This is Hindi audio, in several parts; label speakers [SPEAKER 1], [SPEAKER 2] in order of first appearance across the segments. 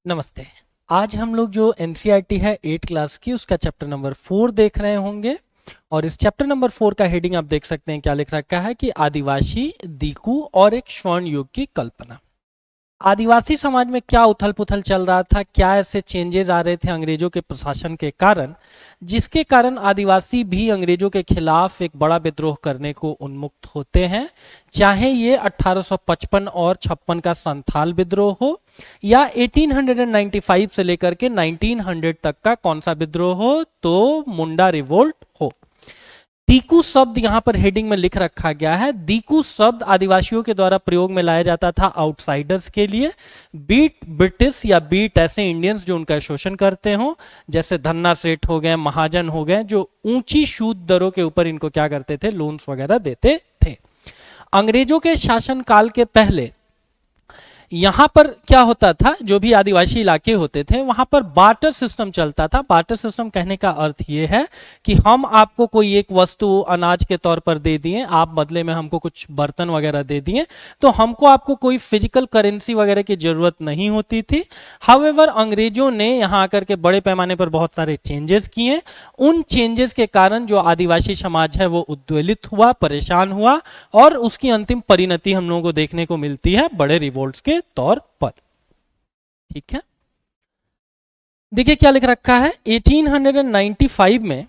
[SPEAKER 1] नमस्ते। आज हम लोग जो एनसीईआरटी है 8 क्लास की उसका चैप्टर नंबर 4 देख रहे होंगे और इस चैप्टर नंबर 4 का हेडिंग आप देख सकते हैं क्या लिख रखा है कि आदिवासी दीकू और एक स्वर्ण युग की कल्पना। आदिवासी समाज में क्या उथल पुथल चल रहा था, क्या ऐसे चेंजेस आ रहे थे अंग्रेजों के प्रशासन के कारण, जिसके कारण आदिवासी भी अंग्रेजों के खिलाफ एक बड़ा विद्रोह करने को उन्मुक्त होते हैं। चाहे ये 1855 और 56 का संथाल विद्रोह हो या 1895 से लेकर के 1900 तक का कौन सा विद्रोह हो, तो मुंडा रिवोल्ट हो। दीकू शब्द यहां पर हेडिंग में लिख रखा गया है। दीकू शब्द आदिवासियों के द्वारा प्रयोग में लाया जाता था आउटसाइडर्स के लिए, बीट ब्रिटिश या बीट ऐसे इंडियंस जो उनका शोषण करते हो, जैसे धन्ना सेठ हो गए, महाजन हो गए, जो ऊंची सूद दरों के ऊपर इनको क्या करते थे, लोन्स वगैरह देते थे। अंग्रेजों के शासन काल के पहले यहां पर क्या होता था, जो भी आदिवासी इलाके होते थे वहां पर बार्टर सिस्टम चलता था। बार्टर सिस्टम कहने का अर्थ यह है कि हम आपको कोई एक वस्तु अनाज के तौर पर दे दिए, आप बदले में हमको कुछ बर्तन वगैरह दे दिए, तो हमको आपको कोई फिजिकल करेंसी वगैरह की जरूरत नहीं होती थी। हाउएवर अंग्रेजों ने यहां आकर के बड़े पैमाने पर बहुत सारे चेंजेस किए। उन चेंजेस के कारण जो आदिवासी समाज है वो उद्वेलित हुआ, परेशान हुआ और उसकी अंतिम परिणति हम लोगों को देखने को मिलती है बड़े रिवोल्ट्स के तौर पर। ठीक है, देखिए क्या लिख रखा है। 1895 में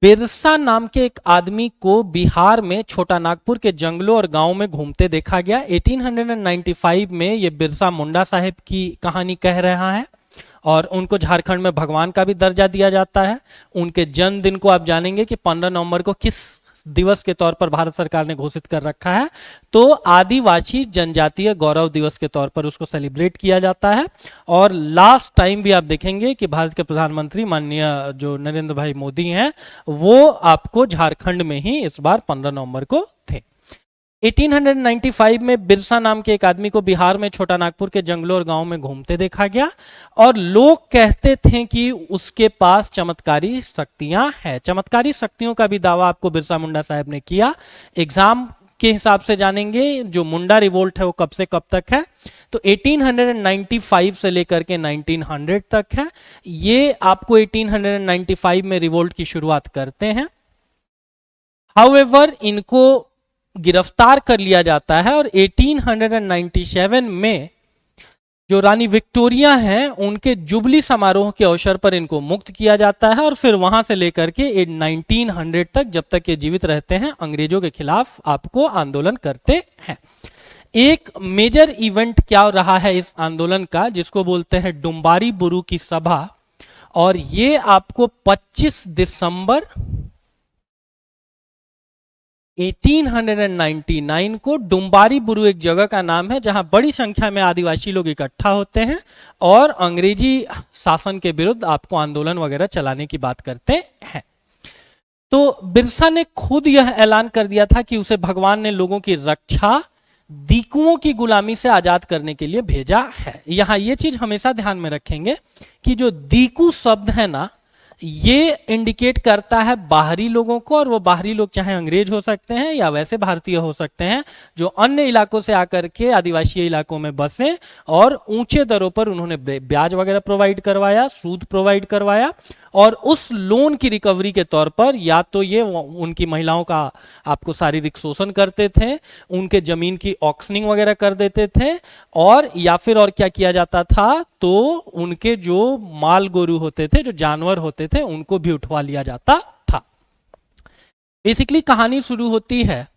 [SPEAKER 1] बिरसा नाम के एक आदमी को बिहार में छोटा नागपुर के जंगलों और गांवों में घूमते देखा गया। 1895 में ये बिरसा मुंडा साहेब की कहानी कह रहा है और उनको झारखंड में भगवान का भी दर्जा दिया जाता है। उनके जन्मदिन को आप जानेंगे कि 15 नवंबर को किस दिवस के तौर पर भारत सरकार ने घोषित कर रखा है, तो आदिवासी जनजातीय गौरव दिवस के तौर पर उसको सेलिब्रेट किया जाता है। और लास्ट टाइम भी आप देखेंगे कि भारत के प्रधानमंत्री माननीय जो नरेंद्र भाई मोदी हैं वो आपको झारखंड में ही इस बार 15 नवंबर को थे। 1895 में बिरसा नाम के एक आदमी को बिहार में छोटा नागपुर के जंगलों और गांवों में घूमते देखा गया और लोग कहते थे कि उसके पास चमत्कारी शक्तियां हैं। चमत्कारी शक्तियों का भी दावा आपको बिरसा मुंडा साहब ने किया। एग्जाम के हिसाब से जानेंगे जो मुंडा रिवोल्ट है वो कब से कब तक है, तो 1895 से लेकर के 1900 तक है। ये आपको 1895 में रिवोल्ट की शुरुआत करते हैं। हाउएवर इनको गिरफ्तार कर लिया जाता है और 1897 में जो रानी विक्टोरिया हैं उनके जुबली समारोह के अवसर पर इनको मुक्त किया जाता है और फिर वहां से लेकर के 1900 तक, जब तक ये जीवित रहते हैं, अंग्रेजों के खिलाफ आपको आंदोलन करते हैं। एक मेजर इवेंट क्या रहा है इस आंदोलन का, जिसको बोलते हैं डुम्बारी बुरु की सभा, और ये आपको 25 दिसंबर 1899 को, डुम्बारी बुरु एक जगह का नाम है जहां बड़ी संख्या में आदिवासी लोग इकट्ठा होते हैं और अंग्रेजी शासन के विरुद्ध आपको आंदोलन वगैरह चलाने की बात करते हैं। तो बिरसा ने खुद यह ऐलान कर दिया था कि उसे भगवान ने लोगों की रक्षा दीकुओं की गुलामी से आजाद करने के लिए भेजा है। यहां यह चीज हमेशा ध्यान में रखेंगे कि जो दीकू शब्द है ना, ये इंडिकेट करता है बाहरी लोगों को, और वो बाहरी लोग चाहे अंग्रेज हो सकते हैं या वैसे भारतीय हो सकते हैं जो अन्य इलाकों से आकर के आदिवासी इलाकों में बसे और ऊंचे दरों पर उन्होंने ब्याज वगैरह प्रोवाइड करवाया, सूद प्रोवाइड करवाया, और उस लोन की रिकवरी के तौर पर या तो ये उनकी महिलाओं का आपको शारीरिक शोषण करते थे, उनके जमीन की ऑक्शनिंग वगैरह कर देते थे, और या फिर और क्या किया जाता था, तो उनके जो माल गोरू होते थे, जो जानवर होते थे, उनको भी उठवा लिया जाता था। बेसिकली कहानी शुरू होती है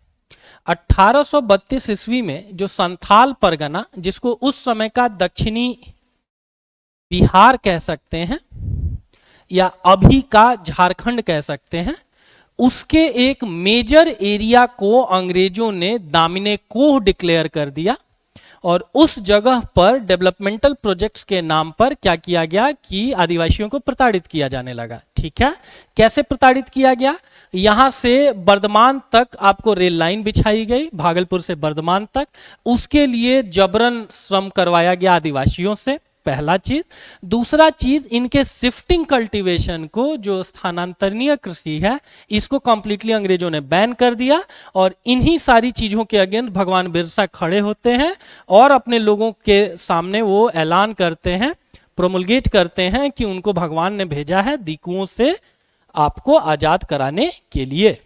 [SPEAKER 1] 1832 ईस्वी में, जो संथाल परगना, जिसको उस समय का दक्षिणी बिहार कह सकते हैं या अभी का झारखंड कह सकते हैं, उसके एक मेजर एरिया को अंग्रेजों ने दामिने कोह डिक्लेयर कर दिया और उस जगह पर डेवलपमेंटल प्रोजेक्ट्स के नाम पर क्या किया गया कि आदिवासियों को प्रताड़ित किया जाने लगा। ठीक है, कैसे प्रताड़ित किया गया? यहां से बर्धमान तक आपको रेल लाइन बिछाई गई, भागलपुर से बर्धमान तक, उसके लिए जबरन श्रम करवाया गया आदिवासियों से। पहला चीज। दूसरा चीज, इनके शिफ्टिंग कल्टीवेशन को, जो स्थानांतरणीय कृषि है, इसको कंप्लीटली अंग्रेजों ने बैन कर दिया। और इन्हीं सारी चीजों के अगेंस्ट भगवान बिरसा खड़े होते हैं और अपने लोगों के सामने वो ऐलान करते हैं, प्रोमुलगेट करते हैं कि उनको भगवान ने भेजा है दीकुओं से आपको आजाद कराने के लिए।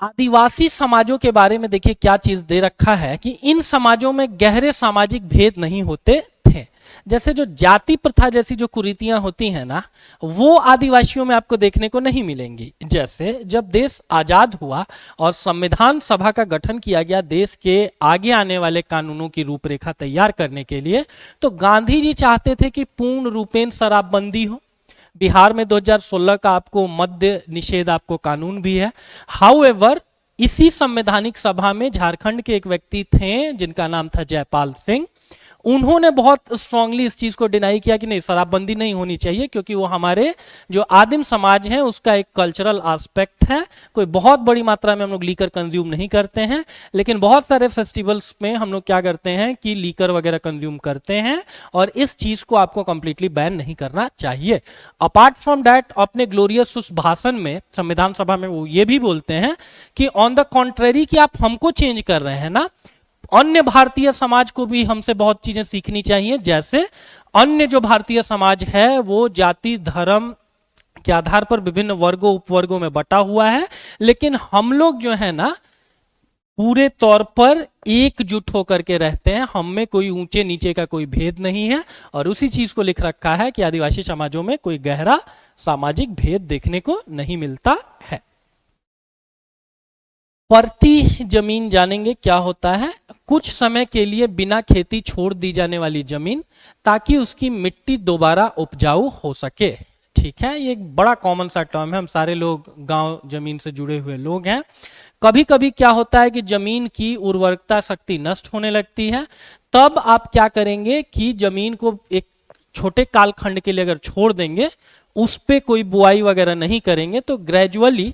[SPEAKER 1] आदिवासी समाजों के बारे में देखिए क्या चीज दे रखा है कि इन समाजों में गहरे सामाजिक भेद नहीं होते थे। जैसे जो जाति प्रथा जैसी जो कुरीतियां होती हैं ना, वो आदिवासियों में आपको देखने को नहीं मिलेंगी। जैसे जब देश आजाद हुआ और संविधान सभा का गठन किया गया देश के आगे आने वाले कानूनों की रूपरेखा तैयार करने के लिए, तो गांधी जी चाहते थे कि पूर्ण रूपेण शराबबंदी हो। बिहार में 2016 का आपको मद्य निषेध आपको कानून भी है। हाउएवर, इसी संवैधानिक सभा में झारखंड के एक व्यक्ति थे जिनका नाम था जयपाल सिंह। उन्होंने बहुत स्ट्रांगली इस चीज को डिनाई किया कि नहीं, शराबबंदी नहीं होनी चाहिए, क्योंकि वो हमारे जो आदिम समाज है उसका एक कल्चरल एस्पेक्ट है। कोई बहुत बड़ी मात्रा में हम लोग लीकर कंज्यूम नहीं करते हैं, लेकिन बहुत सारे फेस्टिवल्स में हम लोग क्या करते हैं कि लीकर वगैरह कंज्यूम करते हैं, और इस चीज को आपको कंप्लीटली बैन नहीं करना चाहिए। अपार्ट फ्रॉम दैट, अपने ग्लोरियस उस भाषण में संविधान सभा में वो ये भी बोलते हैं कि ऑन द कॉन्ट्रेरी, कि आप हमको चेंज कर रहे हैं ना, अन्य भारतीय समाज को भी हमसे बहुत चीजें सीखनी चाहिए। जैसे अन्य जो भारतीय समाज है वो जाति धर्म के आधार पर विभिन्न वर्गों उपवर्गों में बटा हुआ है, लेकिन हम लोग जो है ना पूरे तौर पर एकजुट होकर के रहते हैं। हम में कोई ऊंचे नीचे का कोई भेद नहीं है। और उसी चीज को लिख रखा है कि आदिवासी समाजों में कोई गहरा सामाजिक भेद देखने को नहीं मिलता है। परती जमीन जानेंगे क्या होता है। कुछ समय के लिए बिना खेती छोड़ दी जाने वाली जमीन, ताकि उसकी मिट्टी दोबारा उपजाऊ हो सके। ठीक है, ये एक बड़ा कॉमन सा टर्म है, हम सारे लोग गांव जमीन से जुड़े हुए लोग हैं। कभी कभी क्या होता है कि जमीन की उर्वरकता शक्ति नष्ट होने लगती है, तब आप क्या करेंगे कि जमीन को एक छोटे कालखंड के लिए अगर छोड़ देंगे, उस पे कोई बुआई वगैरह नहीं करेंगे, तो ग्रेजुअली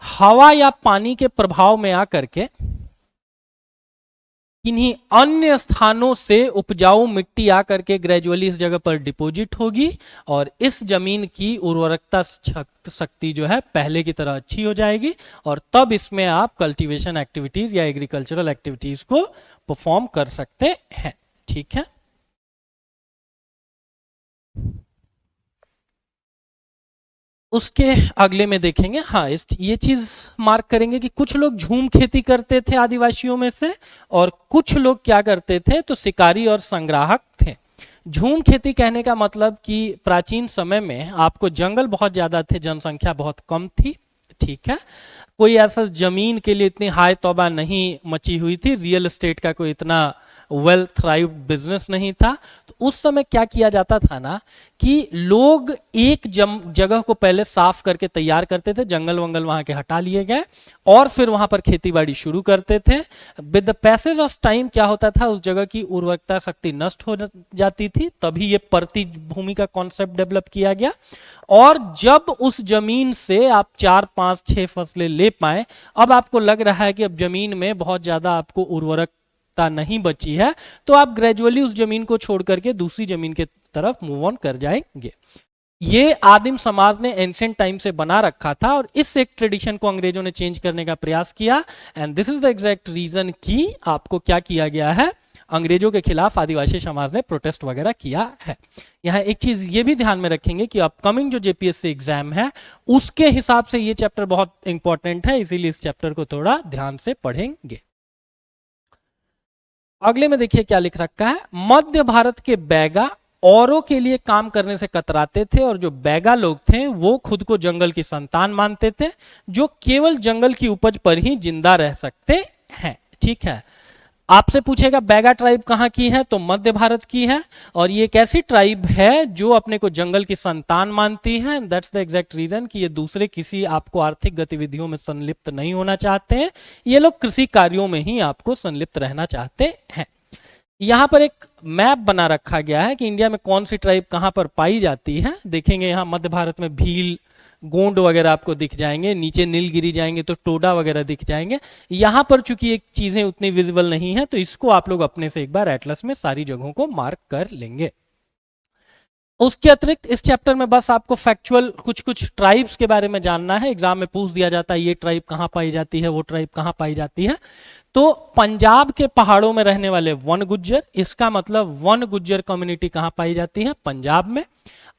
[SPEAKER 1] हवा या पानी के प्रभाव में आकर के इन्हीं अन्य स्थानों से उपजाऊ मिट्टी आकर के ग्रेजुअली इस जगह पर डिपॉजिट होगी, और इस जमीन की उर्वरकता शक्ति जो है पहले की तरह अच्छी हो जाएगी, और तब इसमें आप कल्टीवेशन एक्टिविटीज या एग्रीकल्चरल एक्टिविटीज को परफॉर्म कर सकते हैं। ठीक है, उसके अगले में देखेंगे। हाँ, ये चीज मार्क करेंगे कि कुछ लोग झूम खेती करते थे आदिवासियों में से, और कुछ लोग क्या करते थे तो शिकारी और संग्राहक थे। झूम खेती कहने का मतलब कि प्राचीन समय में आपको जंगल बहुत ज्यादा थे, जनसंख्या बहुत कम थी। ठीक है, कोई ऐसा जमीन के लिए इतनी हाई तौबा नहीं मची हुई थी, रियल एस्टेट का कोई इतना वेल थ्राइव बिजनेस नहीं था। तो उस समय क्या किया जाता था ना कि लोग एक जगह को पहले साफ करके तैयार करते थे, जंगल वंगल वहां के हटा लिए गए, और फिर वहां पर खेती बाड़ी शुरू करते थे। With the passage of time क्या होता था, उस जगह की उर्वरकता शक्ति नष्ट हो जाती थी, तभी ये परती भूमि का कॉन्सेप्ट डेवलप किया गया। और जब उस जमीन से आप 4, 5, 6 फसलें ले पाए, अब आपको लग रहा है कि अब जमीन में बहुत ज्यादा आपको उर्वरकता नहीं बची है, तो आप ग्रेजुअली उस जमीन को छोड़ करके दूसरी जमीन के तरफ मूव ऑन कर जाएंगे। ये आदिम समाज ने एंशिएंट टाइम से बना रखा था, और इस एक ट्रेडिशन को अंग्रेजों ने चेंज करने का प्रयास किया। And this is the exact reason कि आपको क्या किया गया है, अंग्रेजों के खिलाफ आदिवासी समाज ने प्रोटेस्ट वगैरह किया है। यहाँ एक चीज ये भी ध्यान में रखेंगे कि अपकमिंग जो जेपीएससी एग्जाम है उसके हिसाब से ये चैप्टर बहुत इंपॉर्टेंट है, इसीलिए इस चैप्टर को थोड़ा ध्यान से पढ़ेंगे। अगले में देखिए क्या लिख रखा है। मध्य भारत के बैगा औरों के लिए काम करने से कतराते थे, और जो बैगा लोग थे वो खुद को जंगल की संतान मानते थे, जो केवल जंगल की उपज पर ही जिंदा रह सकते हैं। ठीक है, आपसे पूछेगा बैगा ट्राइब कहाँ की है, तो मध्य भारत की है, और ये एक ऐसी ट्राइब है जो अपने को जंगल की संतान मानती है। दैट्स द एग्जैक्ट रीजन कि ये दूसरे किसी आपको आर्थिक गतिविधियों में संलिप्त नहीं होना चाहते हैं, ये लोग कृषि कार्यों में ही आपको संलिप्त रहना चाहते हैं। यहाँ पर एक मैप बना रखा गया है कि इंडिया में कौन सी ट्राइब कहाँ पर पाई जाती है। देखेंगे यहाँ मध्य भारत में भील गोंड वगैरह आपको दिख जाएंगे, नीचे नीलगिरी जाएंगे तो टोडा वगैरह दिख जाएंगे। यहाँ पर चूंकि एक चीजें उतनी विजिबल नहीं है तो इसको आप लोग अपने से एक बार एटलस में सारी जगहों को मार्क कर लेंगे। उसके अतिरिक्त इस चैप्टर में बस आपको फैक्चुअल कुछ कुछ ट्राइब्स के बारे में जानना है। एग्जाम में पूछ दिया जाता है ये ट्राइब कहाँ पाई जाती है, वो ट्राइब कहाँ पाई जाती है। तो पंजाब के पहाड़ों में रहने वाले वन गुज्जर, इसका मतलब वन गुज्जर कम्युनिटी कहाँ पाई जाती है, पंजाब में।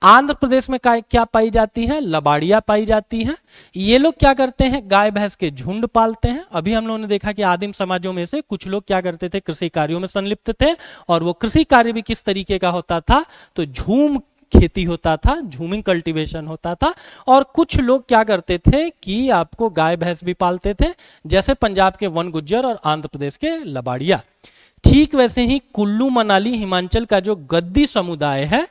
[SPEAKER 1] आंध्र प्रदेश में क्या पाई जाती है, लबाड़िया पाई जाती है। ये लोग क्या करते हैं, गाय भैंस के झुंड पालते हैं। अभी हम लोगों ने देखा कि आदिम समाजों में से कुछ लोग क्या करते थे, कृषि कार्यों में संलिप्त थे, और वो कृषि कार्य भी किस तरीके का होता था, तो झूम खेती होता था, झूमिंग कल्टीवेशन होता था। और कुछ लोग क्या करते थे कि आपको गाय भैंस भी पालते थे, जैसे पंजाब के वन गुज्जर और आंध्र प्रदेश के लबाड़िया। ठीक वैसे ही कुल्लू मनाली हिमाचल का जो गद्दी समुदाय है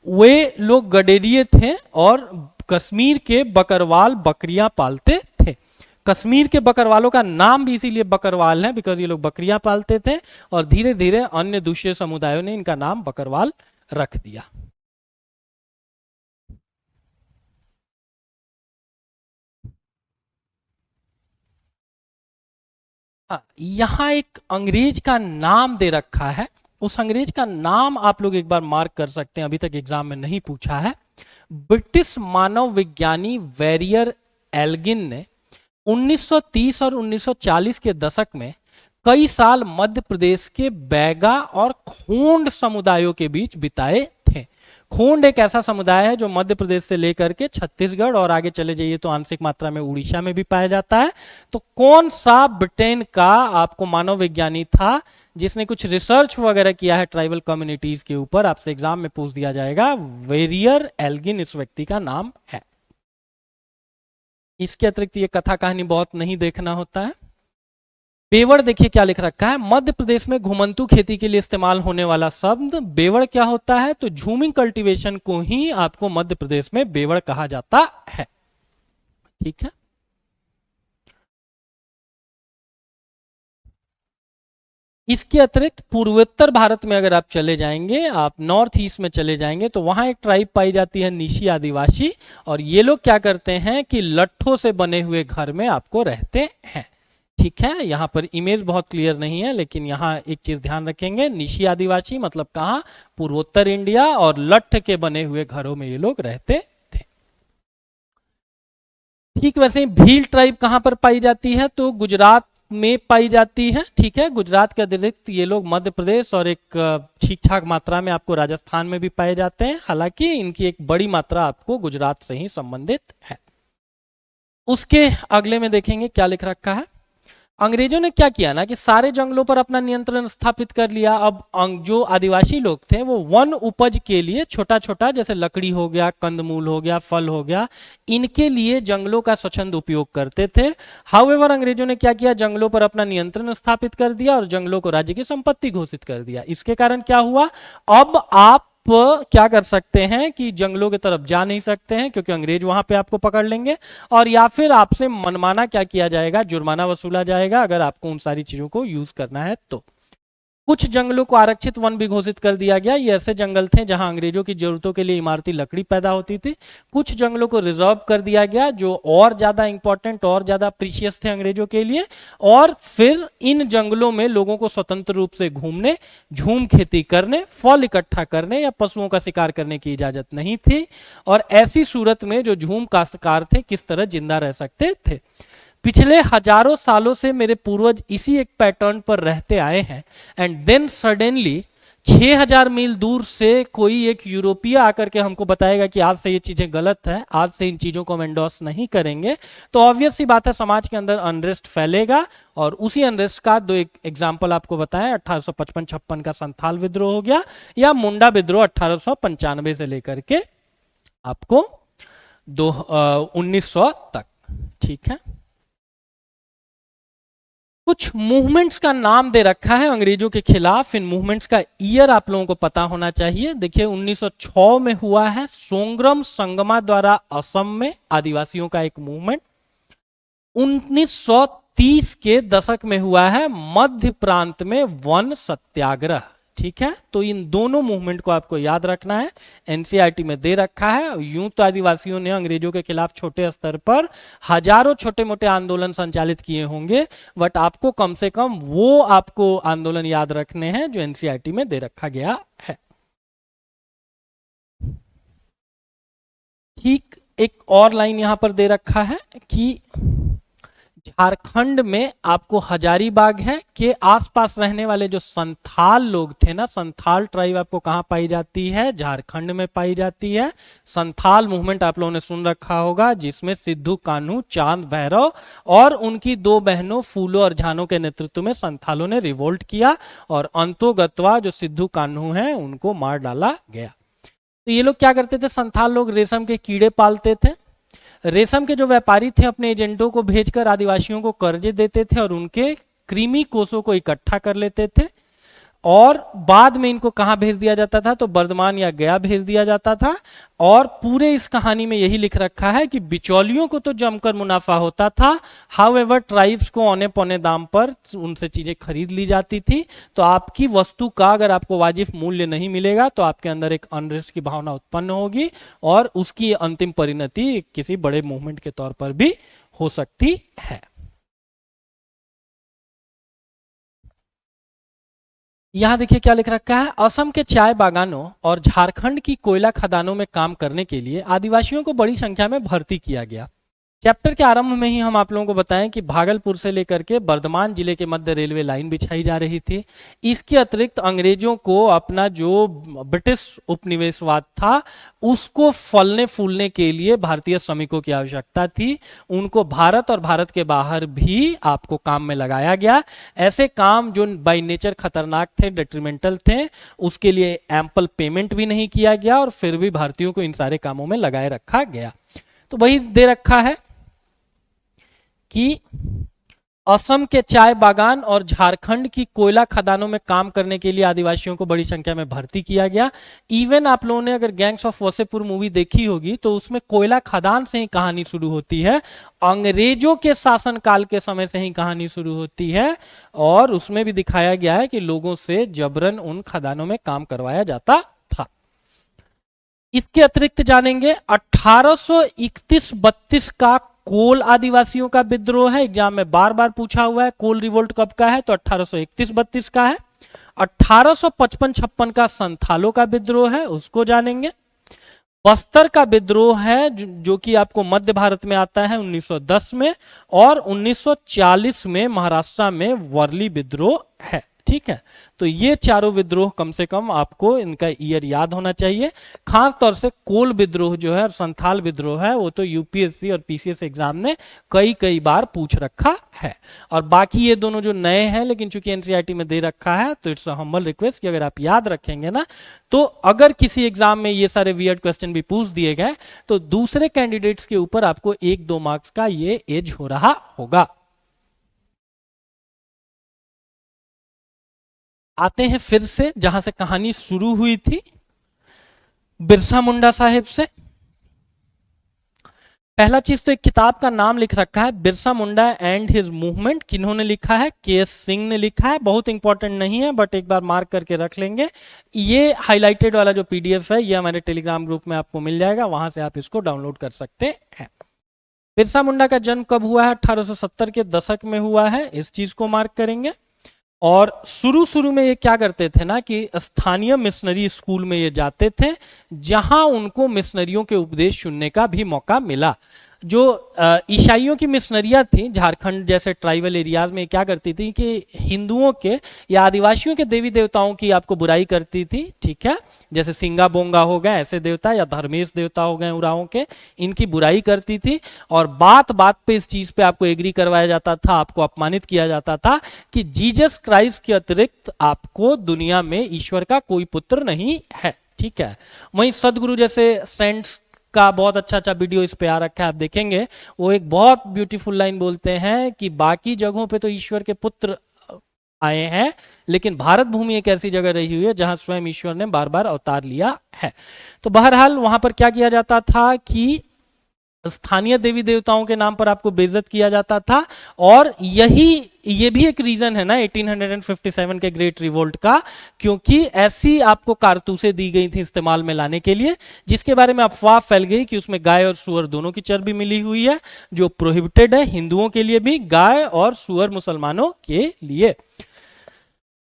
[SPEAKER 1] वे लोग गडेरिये थे और कश्मीर के बकरवाल बकरियां पालते थे। कश्मीर के बकरवालों का नाम भी इसीलिए बकरवाल है बिकॉज ये लोग बकरियां पालते थे, और धीरे धीरे अन्य दूसरे समुदायों ने इनका नाम बकरवाल रख दिया। यहां एक अंग्रेज का नाम दे रखा है, उस अंग्रेज का नाम आप लोग एक बार मार्क कर सकते हैं, अभी तक एग्जाम में नहीं पूछा है। ब्रिटिश मानव विज्ञानी वेरियर एल्गिन ने 1930 और 1940 के दशक में कई साल मध्य प्रदेश के बैगा और खोंड समुदायों के बीच बिताए थे। खोंड एक ऐसा समुदाय है जो मध्य प्रदेश से लेकर के छत्तीसगढ़ और आगे चले जाइए तो आंशिक मात्रा में उड़ीसा में भी पाया जाता है। तो कौन सा ब्रिटेन का आपको मानव विज्ञानी था जिसने कुछ रिसर्च वगैरह किया है ट्राइबल कम्युनिटीज के ऊपर, आपसे एग्जाम में पूछ दिया जाएगा। वेरियर एल्गिन इस व्यक्ति का नाम है। इसके अतिरिक्त ये कथा कहानी बहुत नहीं देखना होता है। बेवड़ देखिए क्या लिख रखा है, मध्य प्रदेश में घुमंतू खेती के लिए इस्तेमाल होने वाला शब्द बेवड़ क्या होता है, तो झूमिंग कल्टीवेशन को ही आपको मध्य प्रदेश में बेवड़ कहा जाता है। ठीक है, इसके अतिरिक्त पूर्वोत्तर भारत में अगर आप चले जाएंगे, आप नॉर्थ ईस्ट में चले जाएंगे तो वहां एक ट्राइब पाई जाती है निशी आदिवासी, और ये लोग क्या करते हैं कि लट्ठों से बने हुए घर में आपको रहते हैं। ठीक है, यहाँ पर इमेज बहुत क्लियर नहीं है लेकिन यहाँ एक चीज ध्यान रखेंगे, निशी आदिवासी मतलब कहाँ, पूर्वोत्तर इंडिया, और लट्ठ के बने हुए घरों में ये लोग रहते थे। ठीक वैसे ही भील ट्राइब कहाँ पर पाई जाती है, तो गुजरात में पाई जाती है। ठीक है, गुजरात के अतिरिक्त ये लोग मध्य प्रदेश और एक ठीक ठाक मात्रा में आपको राजस्थान में भी पाए जाते हैं, हालांकि इनकी एक बड़ी मात्रा आपको गुजरात से ही संबंधित है। उसके अगले में देखेंगे क्या लिख रखा है, अंग्रेजों ने क्या किया ना कि सारे जंगलों पर अपना नियंत्रण स्थापित कर लिया। अब जो आदिवासी लोग थे वो वन उपज के लिए छोटा छोटा जैसे लकड़ी हो गया, कंदमूल हो गया, फल हो गया, इनके लिए जंगलों का स्वच्छंद उपयोग करते थे। हाउएवर अंग्रेजों ने क्या किया, जंगलों पर अपना नियंत्रण स्थापित कर दिया और जंगलों को राज्य की संपत्ति घोषित कर दिया। इसके कारण क्या हुआ, अब आप क्या कर सकते हैं कि जंगलों की तरफ जा नहीं सकते हैं क्योंकि अंग्रेज वहां पे आपको पकड़ लेंगे, और या फिर आपसे मनमाना क्या किया जाएगा, जुर्माना वसूला जाएगा अगर आपको उन सारी चीजों को यूज करना है तो। कुछ जंगलों को आरक्षित वन भी घोषित कर दिया गया। ये ऐसे जंगल थे जहां अंग्रेजों की जरूरतों के लिए इमारती लकड़ी पैदा होती थी। कुछ जंगलों को रिजर्व कर दिया गया जो और ज्यादा इंपॉर्टेंट और ज्यादा प्रीशियस थे अंग्रेजों के लिए, और फिर इन जंगलों में लोगों को स्वतंत्र रूप से घूमने, झूम खेती करने, फल इकट्ठा करने या पशुओं का शिकार करने की इजाजत नहीं थी। और ऐसी सूरत में जो झूम काश्तकार थे किस तरह जिंदा रह सकते थे। पिछले हजारों सालों से मेरे पूर्वज इसी एक पैटर्न पर रहते आए हैं, एंड देन सडनली 6000 मील दूर से कोई एक यूरोपीय आकर के हमको बताएगा कि आज से ये चीजें गलत है, आज से इन चीजों को हम एंडोर्स नहीं करेंगे, तो ऑब्वियस सी बात है समाज के अंदर अनरेस्ट फैलेगा। और उसी अनरेस्ट का दो एक एग्जाम्पल आपको बताएं, 1855-56 का संथाल विद्रोह हो गया, या मुंडा विद्रोह 1895 से लेकर के आपको 1900 तक। ठीक है, कुछ मूवमेंट्स का नाम दे रखा है अंग्रेजों के खिलाफ, इन मूवमेंट्स का ईयर आप लोगों को पता होना चाहिए। देखिए 1906 में हुआ है सोंग्रम संगमा द्वारा असम में आदिवासियों का एक मूवमेंट। 1930 के दशक में हुआ है मध्य प्रांत में वन सत्याग्रह। ठीक है, तो इन दोनों मूवमेंट को आपको याद रखना है, एनसीईआरटी में दे रखा है। यूं तो आदिवासियों ने अंग्रेजों के खिलाफ छोटे स्तर पर हजारों छोटे मोटे आंदोलन संचालित किए होंगे, बट आपको कम से कम वो आपको आंदोलन याद रखने हैं जो एनसीईआरटी में दे रखा गया है। ठीक एक और लाइन यहां पर दे रखा है कि झारखंड में आपको हजारीबाग है के आसपास रहने वाले जो संथाल लोग थे ना, संथाल ट्राइब आपको कहां पाई जाती है, झारखंड में पाई जाती है। संथाल मूवमेंट आप लोगों ने सुन रखा होगा, जिसमें सिद्धू कान्हू, चांद भैरव और उनकी दो बहनों फूलो और झानो के नेतृत्व में संथालों ने रिवोल्ट किया और अंतोगत्वा जो सिद्धू कान्हू हैं उनको मार डाला गया। तो ये लोग क्या करते थे, संथाल लोग रेशम के कीड़े पालते थे। रेशम के जो व्यापारी थे अपने एजेंटों को भेजकर आदिवासियों को कर्जे देते थे और उनके कृमि कोषों को इकट्ठा कर लेते थे और बाद में इनको कहां भेज दिया जाता था, तो बर्धमान या गया भेज दिया जाता था। और पूरे इस कहानी में यही लिख रखा है कि बिचौलियों को तो जमकर मुनाफा होता था, हाउएवर ट्राइब्स को औने पौने दाम पर उनसे चीजें खरीद ली जाती थी। तो आपकी वस्तु का अगर आपको वाजिब मूल्य नहीं मिलेगा तो आपके अंदर एक अनरेस्ट की भावना उत्पन्न होगी और उसकी अंतिम परिणति किसी बड़े मूवमेंट के तौर पर भी हो सकती है। यहां देखिए क्या लिख रखा है, असम के चाय बागानों और झारखंड की कोयला खदानों में काम करने के लिए आदिवासियों को बड़ी संख्या में भर्ती किया गया। चैप्टर के आरंभ में ही हम आप लोगों को बताएं कि भागलपुर से लेकर के बर्धमान जिले के मध्य रेलवे लाइन बिछाई जा रही थी। इसके अतिरिक्त अंग्रेजों को अपना जो ब्रिटिश उपनिवेशवाद था उसको फलने फूलने के लिए भारतीय श्रमिकों की आवश्यकता थी। उनको भारत और भारत के बाहर भी आपको काम में लगाया गया। ऐसे काम जो बाई नेचर खतरनाक थे, डेट्रीमेंटल थे, उसके लिए एम्पल पेमेंट भी नहीं किया गया और फिर भी भारतीयों को इन सारे कामों में लगाए रखा गया। तो वही दे रखा है कि असम के चाय बागान और झारखंड की कोयला खदानों में काम करने के लिए आदिवासियों को बड़ी संख्या में भर्ती किया गया। इवन आप लोगों ने अगर गैंग्स ऑफ वसेपुर मूवी देखी होगी तो उसमें कोयला खदान से ही कहानी शुरू होती है, अंग्रेजों के शासनकाल के समय से ही कहानी शुरू होती है और उसमें भी दिखाया गया है कि लोगों से जबरन उन खदानों में काम करवाया जाता था। इसके अतिरिक्त जानेंगे 1831-32 का कोल आदिवासियों का विद्रोह है। एग्जाम में बार बार पूछा हुआ है कोल रिवोल्ट कब का है, तो 1831-32 का है। 1855-56 का संथालों का विद्रोह है, उसको जानेंगे। बस्तर का विद्रोह है जो कि आपको मध्य भारत में आता है 1910 में, और 1940 में महाराष्ट्र में वर्ली विद्रोह है। ठीक है, तो ये चारों विद्रोह कम से कम आपको इनका ईयर याद होना चाहिए। खास तौर से कोल विद्रोह जो है और संथाल विद्रोह है वो तो यूपीएससी और पीसीएस एग्जाम ने कई बार पूछ रखा है। और बाकी ये दोनों जो नए हैं लेकिन चूंकि एनसीईआरटी में दे रखा है तो इट्स अ हम्बल रिक्वेस्ट कि अगर आप याद रखेंगे ना, तो अगर किसी एग्जाम में ये सारे वियर्ड क्वेश्चन भी पूछ दिए गए तो दूसरे कैंडिडेट्स के ऊपर आपको 1-2 मार्क्स का ये एज हो रहा होगा। आते हैं फिर से जहां से कहानी शुरू हुई थी, बिरसा मुंडा साहेब से। पहला चीज तो एक किताब का नाम लिख रखा है, Birsa Munda and his movement. किन्होंने लिखा है? के.एस. सिंह ने लिखा है। बहुत इंपॉर्टेंट नहीं है बट एक बार मार्क करके रख लेंगे। ये हाईलाइटेड वाला जो पीडीएफ है ये हमारे टेलीग्राम ग्रुप में आपको मिल जाएगा, वहां से आप इसको डाउनलोड कर सकते हैं। बिरसा मुंडा का जन्म कब हुआ है? 1870 के दशक में हुआ है, इस चीज को मार्क करेंगे। और शुरू में ये क्या करते थे ना कि स्थानीय मिशनरी स्कूल में ये जाते थे जहां उनको मिशनरियों के उपदेश सुनने का भी मौका मिला। जो ईसाइयों की मिशनरियां थी झारखंड जैसे ट्राइबल एरियाज में क्या करती थी कि हिंदुओं के या आदिवासियों के देवी देवताओं की आपको बुराई करती थी। ठीक है, जैसे सिंगा बोंगा हो गए ऐसे देवता, या धर्मेश देवता हो गए उराओं के, इनकी बुराई करती थी। और बात बात पे इस चीज पे आपको एग्री करवाया जाता था, आपको अपमानित किया जाता था कि जीसस क्राइस्ट के अतिरिक्त आपको दुनिया में ईश्वर का कोई पुत्र नहीं है। ठीक है, वहीं सदगुरु जैसे सेंट्स का बहुत अच्छा वीडियो इस पे आ रखा है, आप देखेंगे। वो एक बहुत ब्यूटीफुल लाइन बोलते हैं कि बाकी जगहों पे तो ईश्वर के पुत्र आए हैं लेकिन भारत भूमि एक ऐसी जगह रही हुई है जहां स्वयं ईश्वर ने बार बार अवतार लिया है। तो बहरहाल वहां पर क्या किया जाता था कि स्थानीय देवी देवताओं के नाम पर आपको बेइज्जत किया जाता था। और ये भी एक रीजन है ना 1857 के ग्रेट रिवोल्ट का, क्योंकि ऐसी आपको कारतूसें दी गई थी इस्तेमाल में लाने के लिए, जिसके बारे में अफवाह फैल गई कि उसमें गाय और सुअर दोनों की चर्बी मिली हुई है, जो प्रोहिबिटेड है हिंदुओं के लिए भी, गाय और सुअर मुसलमानों के लिए।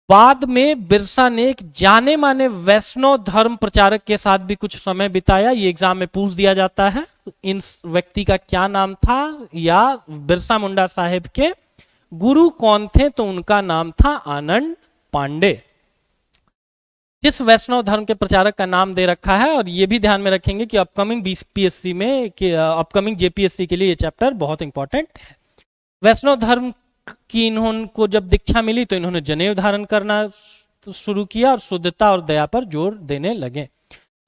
[SPEAKER 1] बाद में बिरसा ने एक जाने माने वैष्णव धर्म प्रचारक के साथ भी कुछ समय बिताया। ये एग्जाम में पूछ दिया जाता है इन व्यक्ति का क्या नाम था, या बिरसा मुंडा साहेब के गुरु कौन थे, तो उनका नाम था आनंद पांडे। जिस वैष्णव धर्म के प्रचारक का नाम दे रखा है, और ये भी ध्यान में रखेंगे कि अपकमिंग बीपीएससी में, अपकमिंग जेपीएससी के लिए ये चैप्टर बहुत इंपॉर्टेंट है। वैष्णव धर्म कि इन्होंने जब दीक्षा मिली तो इन्होंने जनेऊ धारण करना शुरू किया और शुद्धता और दया पर जोर देने लगे।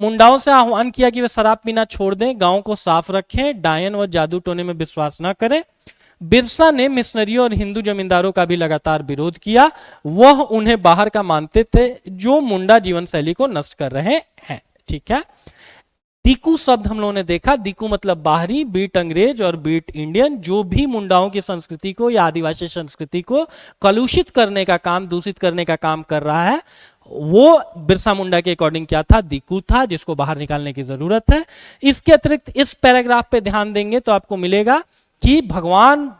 [SPEAKER 1] मुंडाओं से आह्वान किया कि वे शराब पीना छोड़ दें, गांव को साफ रखें, डायन व जादू टोने में विश्वास न करें। बिरसा ने मिशनरियों और हिंदू जमींदारों का भी लगातार विरोध किया। वह उन्हें बाहर का मानते थे जो मुंडा जीवन शैली को नष्ट कर रहे हैं। ठीक है, दीकू शब्द हम लोगों ने देखा, दीकू मतलब बाहरी, बीट अंग्रेज और बीट इंडियन। जो भी मुंडाओं की संस्कृति को या आदिवासी संस्कृति को कलुषित करने का काम, दूषित करने का काम कर रहा है, वो बिरसा मुंडा के अकॉर्डिंग क्या था, दीकू था, जिसको बाहर निकालने की जरूरत है। इसके अतिरिक्त इस पैराग्राफ पे ध्यान देंगे तो आपको मिलेगा कि भगवान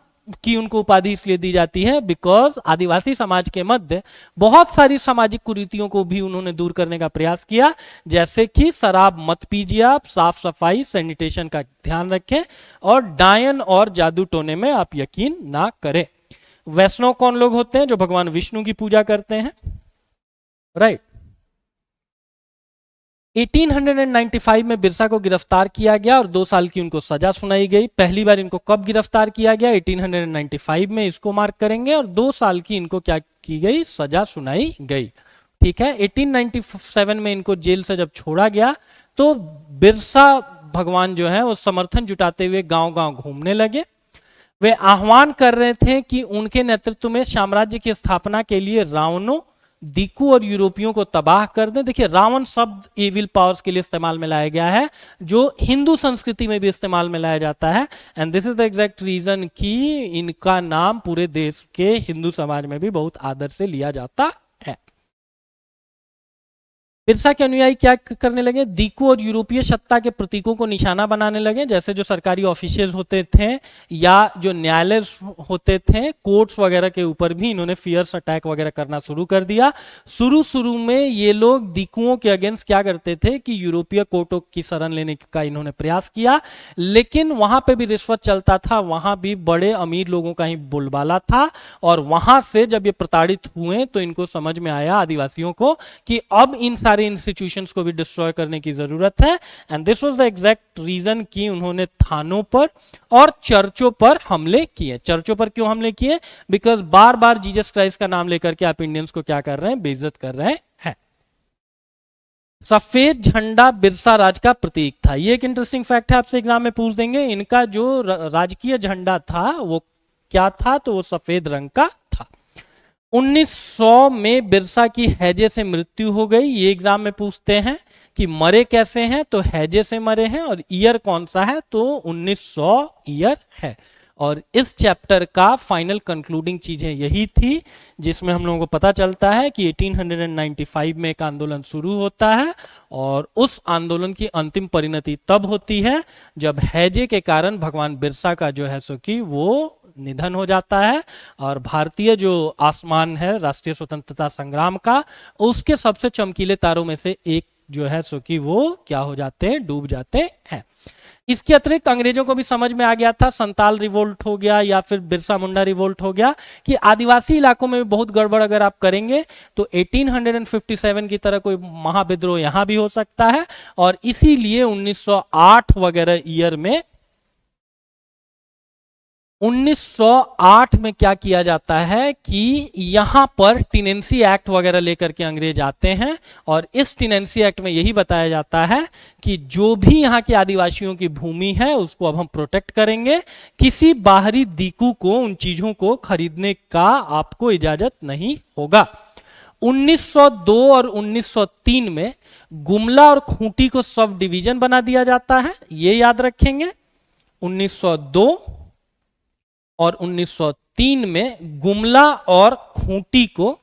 [SPEAKER 1] की उनको उपाधि इसलिए दी जाती है बिकॉज आदिवासी समाज के मध्य बहुत सारी सामाजिक कुरीतियों को भी उन्होंने दूर करने का प्रयास किया, जैसे कि शराब मत पीजिए आप, साफ सफाई सैनिटेशन का ध्यान रखें, और डायन और जादू टोने में आप यकीन ना करें। वैष्णव कौन लोग होते हैं? जो भगवान विष्णु की पूजा करते हैं, राइट। 1895 में बिरसा को गिरफ्तार किया गया और 2 साल की उनको सजा सुनाई गई। पहली बार इनको कब गिरफ्तार किया गया? 1895 में, इसको मार्क करेंगे। और 2 साल की इनको क्या की गई? सजा सुनाई गई। ठीक है, 1897 में इनको जेल से जब छोड़ा गया तो बिरसा भगवान जो है वो समर्थन जुटाते हुए गांव गांव घूमने लगे। वे आह्वान कर रहे थे कि उनके नेतृत्व में साम्राज्य की स्थापना के लिए रावणों, दीकू और यूरोपियों को तबाह कर दें। देखिए, रावण शब्द एविल पावर्स के लिए इस्तेमाल में लाया गया है, जो हिंदू संस्कृति में भी इस्तेमाल में लाया जाता है। And this is the exact reason कि इनका नाम पूरे देश के हिंदू समाज में भी बहुत आदर से लिया जाता है। बिरसा के अनुयायी क्या करने लगे? दीकू और यूरोपीय सत्ता के प्रतीकों को निशाना बनाने लगे, जैसे जो सरकारी ऑफिशियल होते थे या जो न्यायालय होते थे, कोर्ट्स वगैरह के ऊपर भी इन्होंने फियर्स अटैक वगैरह करना शुरू कर दिया। शुरू में ये लोग दीकुओं के अगेंस्ट क्या करते थे कि यूरोपीय कोर्टों की शरण लेने का इन्होंने प्रयास किया, लेकिन वहां पे भी रिश्वत चलता था, वहां भी बड़े अमीर लोगों का ही बोलबाला था। और वहां से जब ये प्रताड़ित हुए तो इनको समझ में आया आदिवासियों को कि अब इन इंस्टीट्यूशंस को भी डिस्ट्रॉय करने की जरूरत है। And this was the exact reason कि उन्होंने थानों पर और चर्चों पर हमले किए। चर्चों पर क्यों हमले किए? Because bar bar Jesus Christ का नाम लेकर के आप इंडियंस को क्या कर रहे हैं? बेइज्जत कर रहे हैं। सफेद झंडा बिरसा राज का प्रतीक था। ये एक इंटरेस्टिंग फैक्ट है, आपसे एग्जाम में पूछ देंगे। इनका जो राजकीय झंडा था वो क्या था? तो वो सफेद रंग का था। 1900 में बिरसा की हैजे से मृत्यु हो गई। ये एग्जाम में पूछते हैं कि मरे कैसे हैं, तो हैजे से मरे हैं। और ईयर कौन सा है? तो 1900 ईयर है। और इस चैप्टर का फाइनल कंक्लूडिंग चीजें यही थी, जिसमें हम लोगों को पता चलता है कि 1895 में एक आंदोलन शुरू होता है और उस आंदोलन की अंतिम परिणति तब होती है जब हैजे के कारण भगवान बिरसा का जो है सो कि वो निधन हो जाता है। और भारतीय जो आसमान है राष्ट्रीय स्वतंत्रता संग्राम का, उसके सबसे चमकीले तारों में से एक जो है सो कि वो क्या हो जाते हैं? डूब जाते हैं। इसके अतिरिक्त अंग्रेजों को भी समझ में आ गया था, संताल रिवोल्ट हो गया या फिर बिरसा मुंडा रिवोल्ट हो गया, कि आदिवासी इलाकों में भी बहुत गड़बड़ अगर आप करेंगे तो 1857 की तरह कोई महाविद्रोह यहां भी हो सकता है। और इसीलिए 1908 वगैरह ईयर में 1908 में क्या किया जाता है कि यहां पर टिनेंसी एक्ट वगैरह लेकर के अंग्रेज आते हैं। और इस टिनेंसी एक्ट में यही बताया जाता है कि जो भी यहां के आदिवासियों की भूमि है उसको अब हम प्रोटेक्ट करेंगे, किसी बाहरी दीकू को उन चीजों को खरीदने का आपको इजाजत नहीं होगा। 1902 और 1903 में गुमला और खूंटी को सब डिवीजन बना दिया जाता है, ये याद रखेंगे। 1902 और 1903 में गुमला और खूंटी को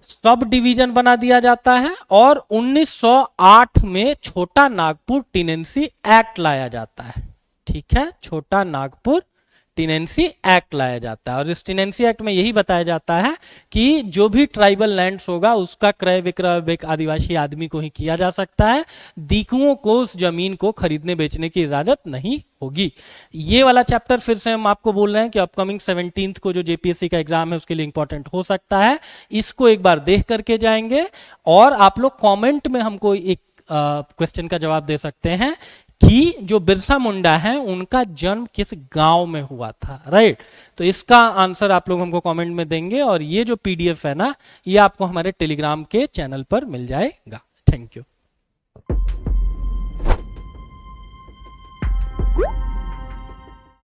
[SPEAKER 1] सब डिवीजन बना दिया जाता है और 1908 में छोटा नागपुर टेनेंसी एक्ट लाया जाता है। ठीक है, छोटा नागपुर टेनेंसी एक्ट लाया जाता है और इस टेनेंसी एक्ट में यही बताया जाता है कि जो भी ट्राइबल लैंड्स होगा उसका क्रय विक्रय एक आदिवासी आदमी को ही किया जा सकता है, दीकुओं को उस जमीन को खरीदने बेचने की इजाजत नहीं होगी। ये वाला चैप्टर फिर से हम आपको बोल रहे हैं कि अपकमिंग 17th को जो जेपीएससी का एग्जाम है उसके लिए इंपॉर्टेंट हो सकता है, इसको एक बार देख करके जाएंगे और आप लोग कमेंट में हमको एक क्वेश्चन का जवाब दे सकते हैं कि जो बिरसा मुंडा है उनका जन्म किस गांव में हुआ था, राइट। तो इसका आंसर आप लोग हमको कमेंट में देंगे और ये जो पीडीएफ है ना, ये आपको हमारे टेलीग्राम के चैनल पर मिल जाएगा। Thank you.